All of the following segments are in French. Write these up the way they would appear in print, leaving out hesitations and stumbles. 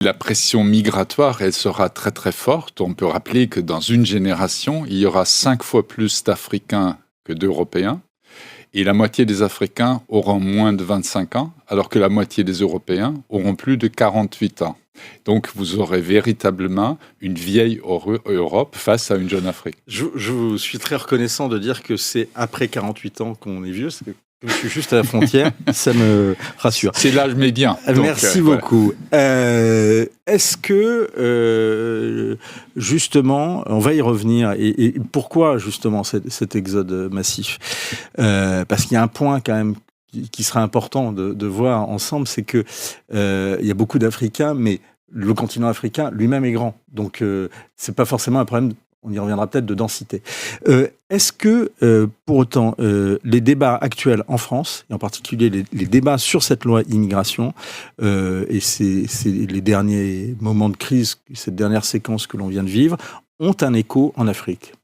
La pression migratoire, elle sera très très forte. On peut rappeler que dans une génération, il y aura 5 fois plus d'Africains que d'Européens. Et la moitié des Africains auront moins de 25 ans, alors que la moitié des Européens auront plus de 48 ans. Donc, vous aurez véritablement une vieille Europe face à une jeune Afrique. Je vous suis très reconnaissant de dire que c'est après 48 ans qu'on est vieux. Je suis juste à la frontière, ça me rassure. C'est l'âge médian. Merci beaucoup. Est-ce que, justement, on va y revenir, et pourquoi justement cet exode massif parce qu'il y a un point quand même qui sera important de voir ensemble, c'est que il y a beaucoup d'Africains, mais le continent africain lui-même est grand. Donc, c'est pas forcément un problème, on y reviendra peut-être, de densité. Est-ce que, pour autant, les débats actuels en France, et en particulier les débats sur cette loi immigration, et c'est les derniers moments de crise, cette dernière séquence que l'on vient de vivre, ont un écho en Afrique?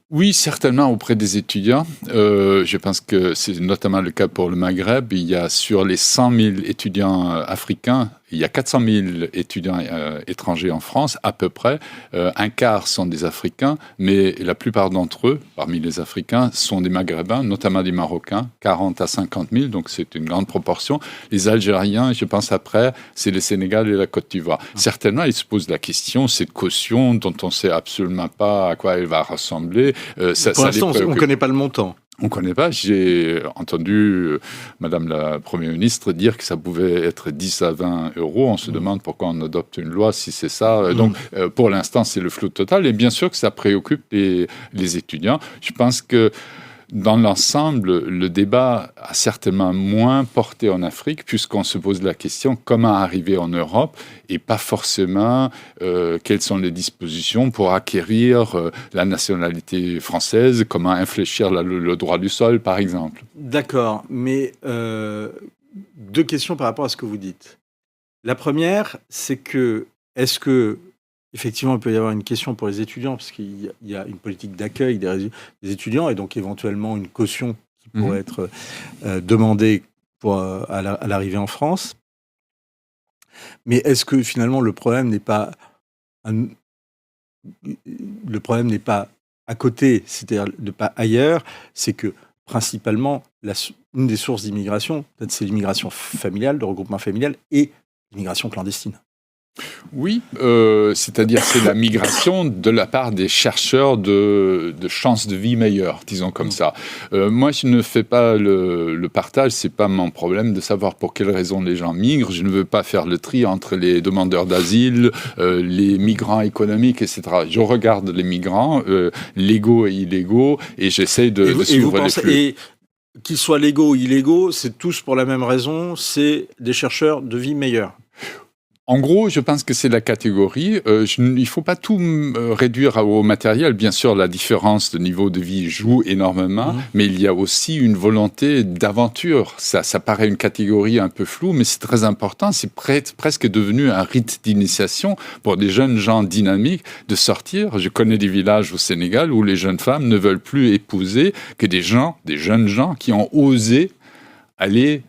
Oui, certainement auprès des étudiants. Je pense que c'est notamment le cas pour le Maghreb. Il y a sur les 100 000 étudiants africains, il y a 400 000 étudiants étrangers en France, à peu près. Un quart sont des Africains, mais la plupart d'entre eux, parmi les Africains, sont des Maghrébins, notamment des Marocains, 40 à 50 000, donc c'est une grande proportion. Les Algériens, je pense après, c'est le Sénégal et la Côte d'Ivoire. Certainement, ils se posent la question, cette caution dont on ne sait absolument pas à quoi elle va ressembler. Pour l'instant, on ne connaît pas le montant. On ne connaît pas. J'ai entendu Madame la Première ministre dire que ça pouvait être 10 à 20 euros. On se demande pourquoi on adopte une loi si c'est ça. Donc, pour l'instant, c'est le flou total. Et bien sûr que ça préoccupe les étudiants. Je pense que dans l'ensemble, le débat a certainement moins porté en Afrique, puisqu'on se pose la question comment arriver en Europe et pas forcément quelles sont les dispositions pour acquérir la nationalité française, comment infléchir le droit du sol, par exemple. D'accord, mais deux questions par rapport à ce que vous dites. La première, c'est que, est-ce que effectivement, il peut y avoir une question pour les étudiants, parce qu'il y a une politique d'accueil des étudiants, et donc éventuellement une caution qui pourrait être demandée à l'arrivée en France. Mais est-ce que finalement le problème n'est pas à côté, c'est-à-dire pas ailleurs, c'est que principalement une des sources d'immigration, peut-être c'est l'immigration familiale, le regroupement familial, et l'immigration clandestine. Oui, c'est-à-dire c'est la migration de la part des chercheurs de chances de vie meilleures, disons comme ça. Moi, je ne fais pas le partage, c'est pas mon problème de savoir pour quelles raisons les gens migrent. Je ne veux pas faire le tri entre les demandeurs d'asile, les migrants économiques, etc. Je regarde les migrants, légaux et illégaux, et j'essaie de suivre les flux. Et qu'ils soient légaux ou illégaux, c'est tous pour la même raison, c'est des chercheurs de vie meilleure. En gros, je pense que c'est la catégorie. Il ne faut pas tout réduire au matériel. Bien sûr, la différence de niveau de vie joue énormément, mais il y a aussi une volonté d'aventure. Ça paraît une catégorie un peu floue, mais c'est très important. C'est presque devenu un rite d'initiation pour des jeunes gens dynamiques de sortir. Je connais des villages au Sénégal où les jeunes femmes ne veulent plus épouser que des jeunes gens qui ont osé aller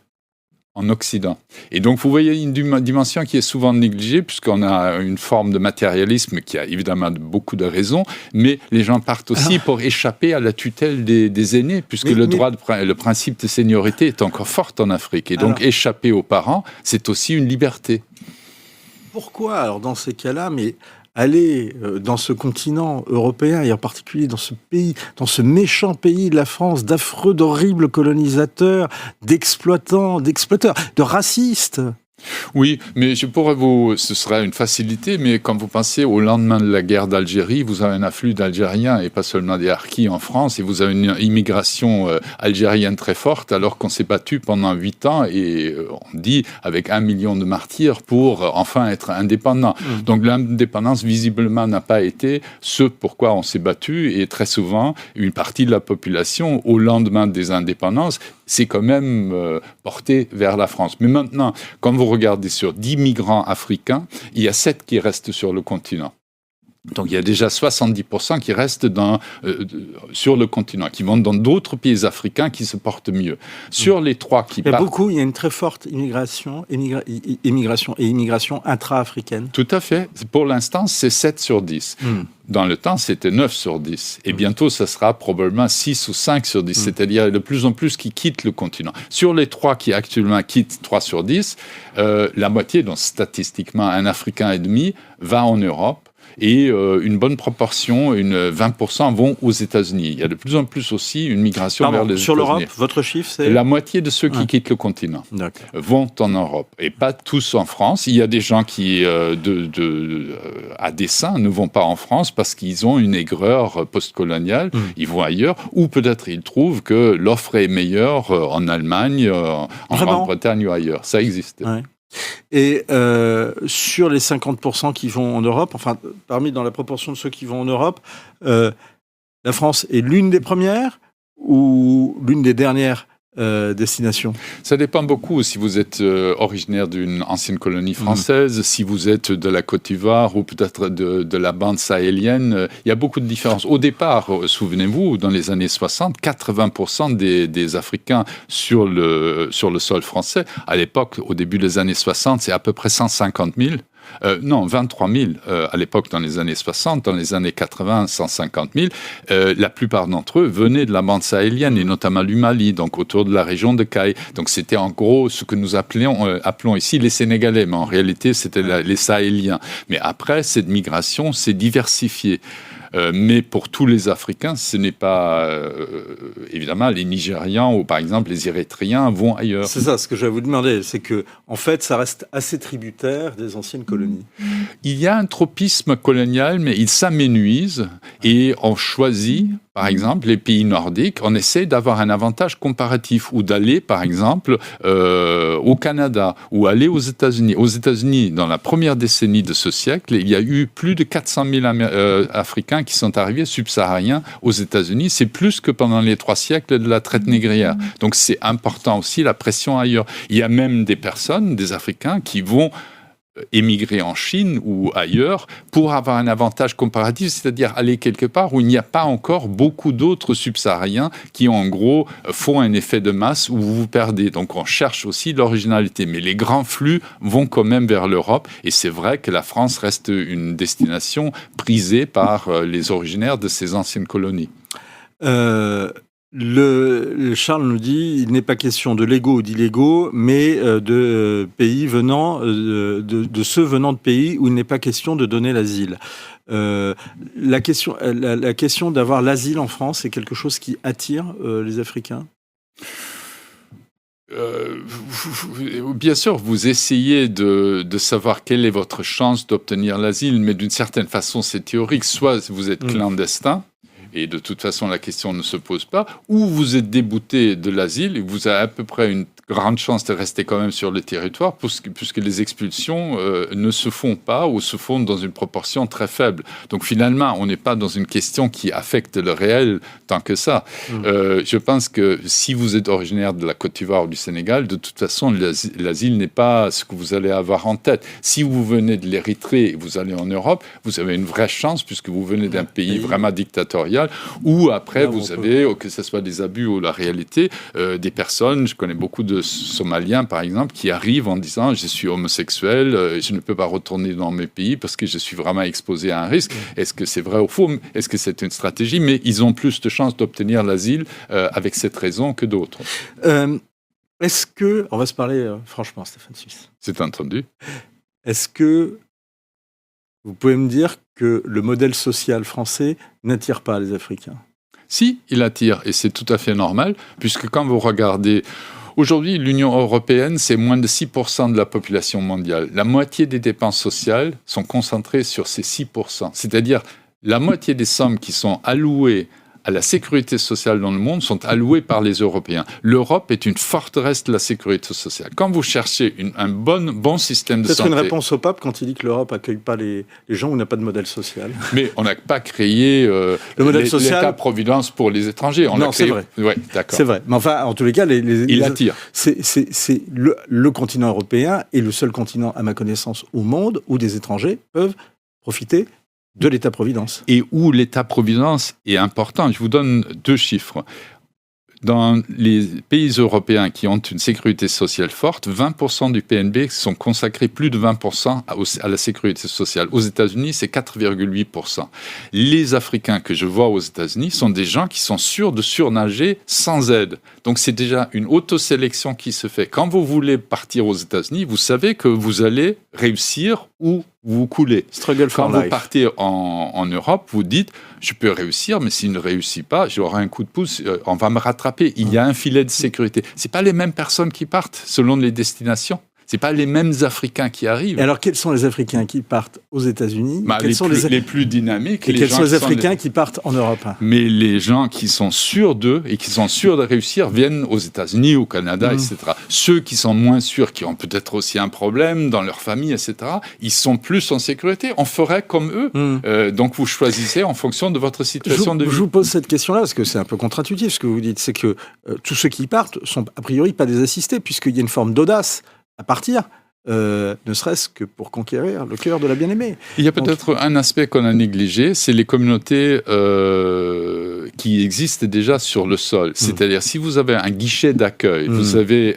en Occident. Et donc, vous voyez une dimension qui est souvent négligée, puisqu'on a une forme de matérialisme qui a évidemment beaucoup de raisons, mais les gens partent aussi pour échapper à la tutelle des aînés, puisque le principe de seniorité est encore fort en Afrique. Et donc, échapper aux parents, c'est aussi une liberté. Pourquoi, alors, dans ces cas-là, aller dans ce continent européen, et en particulier dans ce pays, dans ce méchant pays de la France, d'affreux, d'horribles colonisateurs, d'exploiteurs, de racistes? Oui, mais ce serait une facilité, mais quand vous pensez au lendemain de la guerre d'Algérie, vous avez un afflux d'Algériens et pas seulement des Harkis en France, et vous avez une immigration algérienne très forte, alors qu'on s'est battu pendant 8 ans, et on dit avec 1 million de martyrs pour enfin être indépendant. Donc l'indépendance, visiblement, n'a pas été ce pourquoi on s'est battu, et très souvent, une partie de la population, au lendemain des indépendances, s'est quand même portée vers la France. Mais maintenant, quand vous regardez sur 10 migrants africains, il y a 7 qui restent sur le continent. Donc il y a déjà 70% qui restent sur le continent, qui vont dans d'autres pays africains qui se portent mieux. Sur les 3 qui partent... Il y a une très forte immigration intra-africaine. Tout à fait. Pour l'instant, c'est 7 sur 10. Dans le temps, c'était 9 sur 10. Et bientôt, ça sera probablement 6 ou 5 sur 10. C'est-à-dire de plus en plus qui quittent le continent. Sur les 3 qui actuellement quittent 3 sur 10, la moitié, donc statistiquement un Africain et demi, va en Europe. Et une bonne proportion, 20% vont aux États-Unis. Il y a de plus en plus aussi une migration vers les États-Unis. Sur l'Europe, votre chiffre, c'est... La moitié de ceux qui quittent le continent vont en Europe. Et pas tous en France. Il y a des gens qui, à dessein, ne vont pas en France parce qu'ils ont une aigreur postcoloniale. Ils vont ailleurs. Ou peut-être ils trouvent que l'offre est meilleure en Allemagne, en Grande-Bretagne ou ailleurs. Ça existe. Ouais. Et sur les 50% qui vont en Europe, dans la proportion de ceux qui vont en Europe, la France est l'une des premières ou l'une des dernières destinations? Ça dépend beaucoup si vous êtes originaire d'une ancienne colonie française, si vous êtes de la Côte d'Ivoire ou peut-être de la bande sahélienne. Il y a beaucoup de différences. Au départ, souvenez-vous, dans les années 60, 80% des Africains sur le sol français, à l'époque, au début des années 60, c'est à peu près 150 000. 23 000 à l'époque dans les années 60, dans les années 80, 150 000. La plupart d'entre eux venaient de la bande sahélienne et notamment du Mali, donc autour de la région de Caille. Donc c'était en gros ce que nous appelons ici les Sénégalais, mais en réalité c'était les Sahéliens. Mais après, cette migration s'est diversifiée. Mais pour tous les Africains, ce n'est pas... évidemment, les Nigérians ou par exemple les Érythréens vont ailleurs. C'est ça, ce que je vais vous demander, c'est que en fait, ça reste assez tributaire des anciennes colonies. Il y a un tropisme colonial, mais il s'aménuise et on choisit, par exemple, les pays nordiques, on essaie d'avoir un avantage comparatif ou d'aller, par exemple, au Canada ou aller aux États-Unis. Aux États-Unis, dans la première décennie de ce siècle, il y a eu plus de 400 000 Africains qui sont arrivés subsahariens aux États-Unis. C'est plus que pendant les 3 siècles de la traite négrière. Donc c'est important aussi la pression ailleurs. Il y a même des personnes, des Africains, qui vont émigrer en Chine ou ailleurs pour avoir un avantage comparatif, c'est-à-dire aller quelque part où il n'y a pas encore beaucoup d'autres subsahariens qui, en gros, font un effet de masse où vous vous perdez. Donc, on cherche aussi l'originalité. Mais les grands flux vont quand même vers l'Europe. Et c'est vrai que la France reste une destination prisée par les originaires de ces anciennes colonies. Charles nous dit il n'est pas question de légaux ou d'illégaux, mais de pays venant de ceux venant de pays où il n'est pas question de donner l'asile. La question d'avoir l'asile en France est quelque chose qui attire les Africains. Bien sûr, vous essayez de savoir quelle est votre chance d'obtenir l'asile, mais d'une certaine façon, c'est théorique. Soit vous êtes clandestin, et de toute façon, la question ne se pose pas, ou vous êtes débouté de l'asile et vous avez à peu près une grande chance de rester quand même sur le territoire puisque les expulsions ne se font pas ou se font dans une proportion très faible. Donc finalement, on n'est pas dans une question qui affecte le réel tant que ça. Je pense que si vous êtes originaire de la Côte d'Ivoire ou du Sénégal, de toute façon, l'asile n'est pas ce que vous allez avoir en tête. Si vous venez de l'Érythrée et vous allez en Europe, vous avez une vraie chance puisque vous venez d'un pays vraiment dictatorial où après vous avez, que ce soit des abus ou la réalité, des personnes, je connais beaucoup de Somaliens par exemple, qui arrivent en disant je suis homosexuel, je ne peux pas retourner dans mes pays parce que je suis vraiment exposé à un risque. Est-ce que c'est vrai ou faux? Est-ce que c'est une stratégie? Mais ils ont plus de chances d'obtenir l'asile avec cette raison que d'autres. Est-ce que, on va se parler franchement, Stéphane Suisse. C'est entendu. Est-ce que vous pouvez me dire que le modèle social français n'attire pas les Africains? Si, il attire, et c'est tout à fait normal, puisque quand vous regardez... Aujourd'hui, l'Union européenne, c'est moins de 6% de la population mondiale. La moitié des dépenses sociales sont concentrées sur ces 6%. C'est-à-dire, la moitié des sommes qui sont allouées à la sécurité sociale dans le monde sont allouées par les Européens. L'Europe est une forteresse de la sécurité sociale. Quand vous cherchez un bon système de santé... Peut-être une réponse au pape quand il dit que l'Europe n'accueille pas les gens où il n'y a pas de modèle social. Mais on n'a pas créé le modèle social... l'État-providence pour les étrangers. C'est vrai. Ouais, d'accord. C'est vrai. Mais enfin, en tous les cas... Il attire. C'est le continent européen est le seul continent, à ma connaissance, au monde où des étrangers peuvent profiter de l'État-providence. Et où l'État-providence est important. Je vous donne 2 chiffres. Dans les pays européens qui ont une sécurité sociale forte, 20% du PNB sont consacrés, plus de 20% à la sécurité sociale. Aux États-Unis, c'est 4,8%. Les Africains que je vois aux États-Unis sont des gens qui sont sûrs de surnager sans aide. Donc c'est déjà une autosélection qui se fait. Quand vous voulez partir aux États-Unis, vous savez que vous allez réussir ou vous coulez. Struggle for Quand life. vous partez en Europe, vous dites « je peux réussir, mais s'il ne réussit pas, j'aurai un coup de pouce, on va me rattraper ». Il y a un filet de sécurité. Ce n'est pas les mêmes personnes qui partent selon les destinations. Ce n'est pas les mêmes Africains qui arrivent. Et alors, quels sont les Africains qui partent aux États-Unis? Les plus dynamiques. Et quels sont les Africains qui partent en Europe? Mais les gens qui sont sûrs d'eux et qui sont sûrs de réussir viennent aux États-Unis, au Canada, etc. Ceux qui sont moins sûrs, qui ont peut-être aussi un problème dans leur famille, etc., ils sont plus en sécurité. On ferait comme eux. Donc, vous choisissez en fonction de votre situation de vie. Je vous pose cette question-là parce que c'est un peu contre-intuitif ce que vous dites. C'est que tous ceux qui partent sont a priori pas des assistés puisqu'il y a une forme d'audace à partir, ne serait-ce que pour conquérir le cœur de la bien-aimée. Il y a peut-être un aspect qu'on a négligé, c'est les communautés qui existent déjà sur le sol. C'est-à-dire, si vous avez un guichet d'accueil, vous avez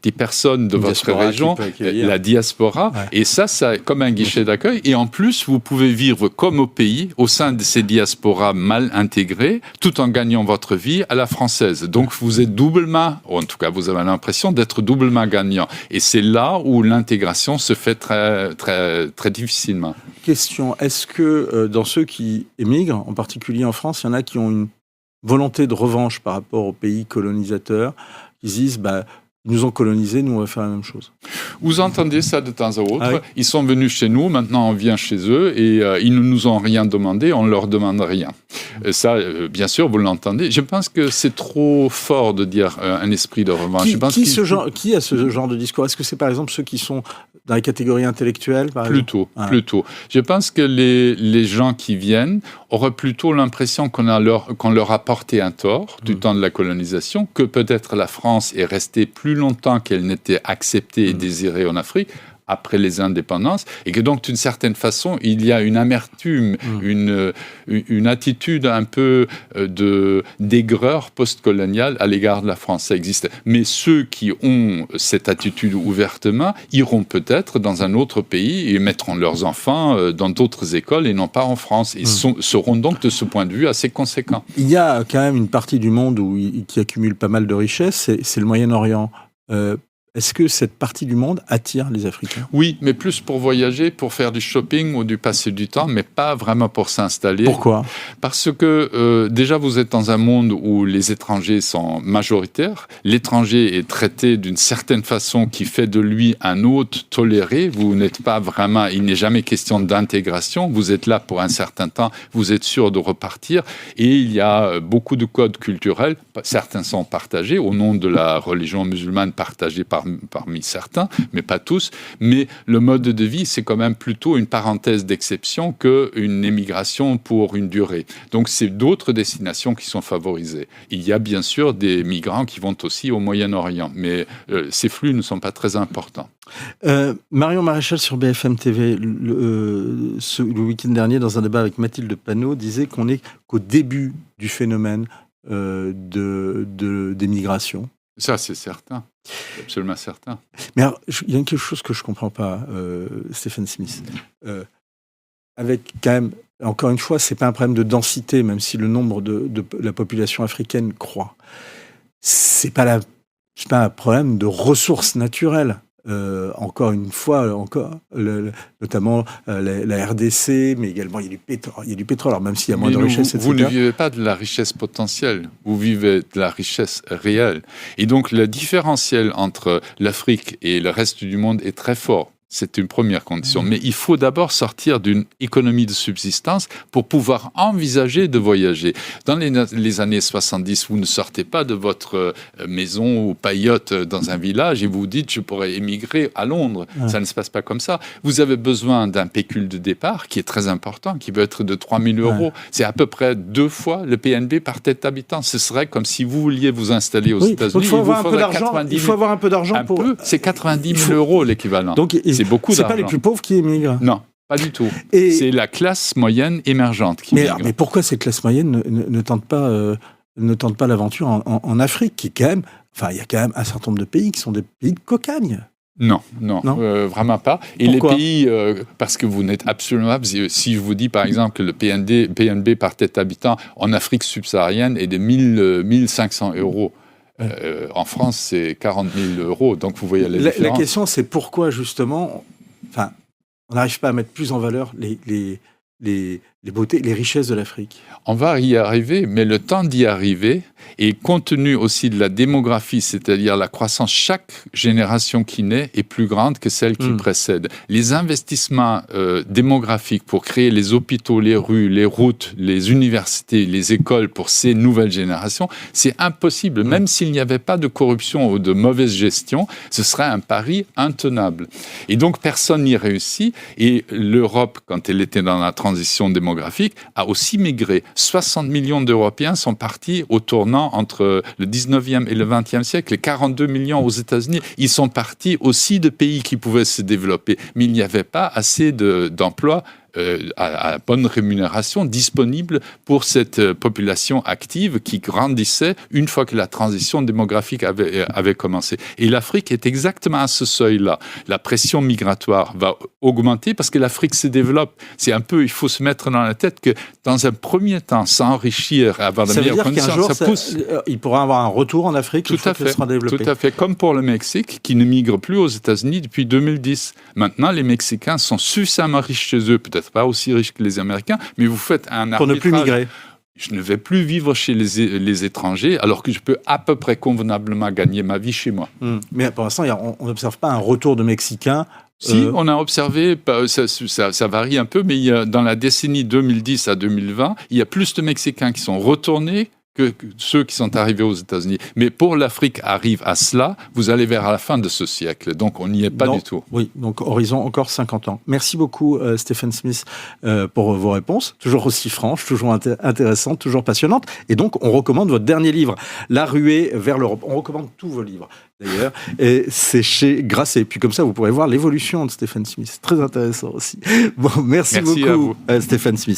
des personnes de votre région, la diaspora, et ça, comme un guichet d'accueil, et en plus, vous pouvez vivre comme au pays, au sein de ces diasporas mal intégrées, tout en gagnant votre vie à la française. Donc, vous êtes doublement, ou en tout cas, vous avez l'impression d'être doublement gagnant. Et c'est là où l'intégration se fait très, très, très difficilement. Question, est-ce que dans ceux qui émigrent, en particulier en France, il y en a qui ont une volonté de revanche par rapport aux pays colonisateurs, qui se disent ils nous ont colonisés, nous on va faire la même chose? Vous entendez ça de temps à autre. Ah oui. Ils sont venus chez nous, maintenant on vient chez eux et ils ne nous ont rien demandé, on ne leur demande rien. Ça, bien sûr, vous l'entendez. Je pense que c'est trop fort de dire un esprit de revanche. Qui a ce genre de discours? Est-ce que c'est par exemple ceux qui sont dans les catégories intellectuelles par Plutôt. exemple Je pense que les gens qui viennent auraient plutôt l'impression qu'on leur a porté un tort du temps de la colonisation, que peut-être la France est restée plus longtemps qu'elle n'était acceptée et désirée en Afrique, après les indépendances, et que donc, d'une certaine façon, il y a une amertume, une attitude un peu d'aigreur post-coloniale à l'égard de la France. Ça existe. Mais ceux qui ont cette attitude ouvertement iront peut-être dans un autre pays et mettront leurs enfants dans d'autres écoles et non pas en France, et seront donc, de ce point de vue, assez conséquents. Il y a quand même une partie du monde qui accumule pas mal de richesses, c'est le Moyen-Orient. Est-ce que cette partie du monde attire les Africains? Oui, mais plus pour voyager, pour faire du shopping ou du passer du temps, mais pas vraiment pour s'installer. Pourquoi? Parce que déjà, vous êtes dans un monde où les étrangers sont majoritaires. L'étranger est traité d'une certaine façon qui fait de lui un hôte toléré. Vous n'êtes pas vraiment... Il n'est jamais question d'intégration. Vous êtes là pour un certain temps. Vous êtes sûr de repartir. Et il y a beaucoup de codes culturels. Certains sont partagés au nom de la religion musulmane, partagée parmi certains, mais pas tous. Mais le mode de vie, c'est quand même plutôt une parenthèse d'exception qu'une émigration pour une durée. Donc, c'est d'autres destinations qui sont favorisées. Il y a bien sûr des migrants qui vont aussi au Moyen-Orient, mais ces flux ne sont pas très importants. Marion Maréchal sur BFM TV, le week-end dernier, dans un débat avec Mathilde Panot, disait qu'on n'est qu'au début du phénomène d'émigration. Ça, c'est certain. Absolument certain. Mais alors, il y a quelque chose que je ne comprends pas, Stephen Smith. Avec quand même, encore une fois, ce n'est pas un problème de densité, même si le nombre de la population africaine croît. Ce n'est pas un problème de ressources naturelles. Encore une fois, notamment la RDC, mais également il y a du pétrole, alors même s'il y a moins de richesse, etc. Vous ne vivez pas de la richesse potentielle, vous vivez de la richesse réelle. Et donc le différentiel entre l'Afrique et le reste du monde est très fort. C'est une première condition. Mais il faut d'abord sortir d'une économie de subsistance pour pouvoir envisager de voyager. Dans les années 70, vous ne sortez pas de votre maison ou paillote dans un village et vous dites « je pourrais émigrer à Londres ». Ça ne se passe pas comme ça. Vous avez besoin d'un pécule de départ qui est très important, qui peut être de 3 000 €. C'est à peu près 2 fois le PNB par tête d'habitant. Ce serait comme si vous vouliez vous installer aux États-Unis. Il faut avoir un peu d'argent. C'est 90 000 € l'équivalent. Donc, c'est pas les plus pauvres qui émigrent. Non, Pas du tout. Et... C'est la classe moyenne émergente qui migre. Mais pourquoi cette classe moyenne ne tente pas l'aventure en Afrique, qui quand même, enfin, il y a quand même un certain nombre de pays qui sont des pays de cocagne. Non, vraiment pas. Et pourquoi? les pays, parce que vous n'êtes absolument pas, si je vous dis par exemple que le PNB par tête habitant en Afrique subsaharienne est de 1500 euros. En France, c'est 40 000 euros, donc vous voyez la différence. La question, c'est pourquoi justement, enfin, on n'arrive pas à mettre plus en valeur les beautés, les richesses de l'Afrique. On va y arriver, mais le temps d'y arriver, et compte tenu aussi de la démographie, c'est-à-dire la croissance, chaque génération qui naît est plus grande que celle qui précède. Les investissements démographiques pour créer les hôpitaux, les rues, les routes, les universités, les écoles pour ces nouvelles générations, c'est impossible. Même s'il n'y avait pas de corruption ou de mauvaise gestion, ce serait un pari intenable. Et donc, personne n'y réussit. Et l'Europe, quand elle était dans la transition démographique, a aussi migré. 60 millions d'Européens sont partis au tournant entre le 19e et le 20e siècle, et 42 millions aux États-Unis. Ils sont partis aussi de pays qui pouvaient se développer, mais il n'y avait pas assez d'emplois à bonne rémunération disponible pour cette population active qui grandissait une fois que la transition démographique avait commencé. Et l'Afrique est exactement à ce seuil-là. La pression migratoire va augmenter parce que l'Afrique se développe. C'est un peu, il faut se mettre dans la tête que dans un premier temps, s'enrichir, avoir de meilleures conditions, ça pousse. Il pourra avoir un retour en Afrique une fois qu'elle sera développée. Tout à fait, comme pour le Mexique, qui ne migre plus aux États-Unis depuis 2010. Maintenant, les Mexicains sont suffisamment riches chez eux, peut-être pas aussi riches que les Américains, mais vous faites un arbitrage. Pour ne plus migrer. Je ne vais plus vivre chez les étrangers, alors que je peux à peu près convenablement gagner ma vie chez moi. Mais pour l'instant, on n'observe pas un retour de Mexicains. Si, on a observé, ça varie un peu, mais dans la décennie 2010 à 2020, il y a plus de Mexicains qui sont retournés que ceux qui sont arrivés aux États-Unis. Mais pour l'Afrique arrive à cela, vous allez vers la fin de ce siècle. Donc, on n'y est pas du tout. Oui, donc horizon encore 50 ans. Merci beaucoup, Stephen Smith, pour vos réponses. Toujours aussi franches, toujours intéressantes, toujours passionnantes. Et donc, on recommande votre dernier livre, La ruée vers l'Europe. On recommande tous vos livres, d'ailleurs. Et c'est chez Grasset. Et puis, comme ça, vous pourrez voir l'évolution de Stephen Smith. Très intéressant aussi. Bon, merci beaucoup, Stephen Smith.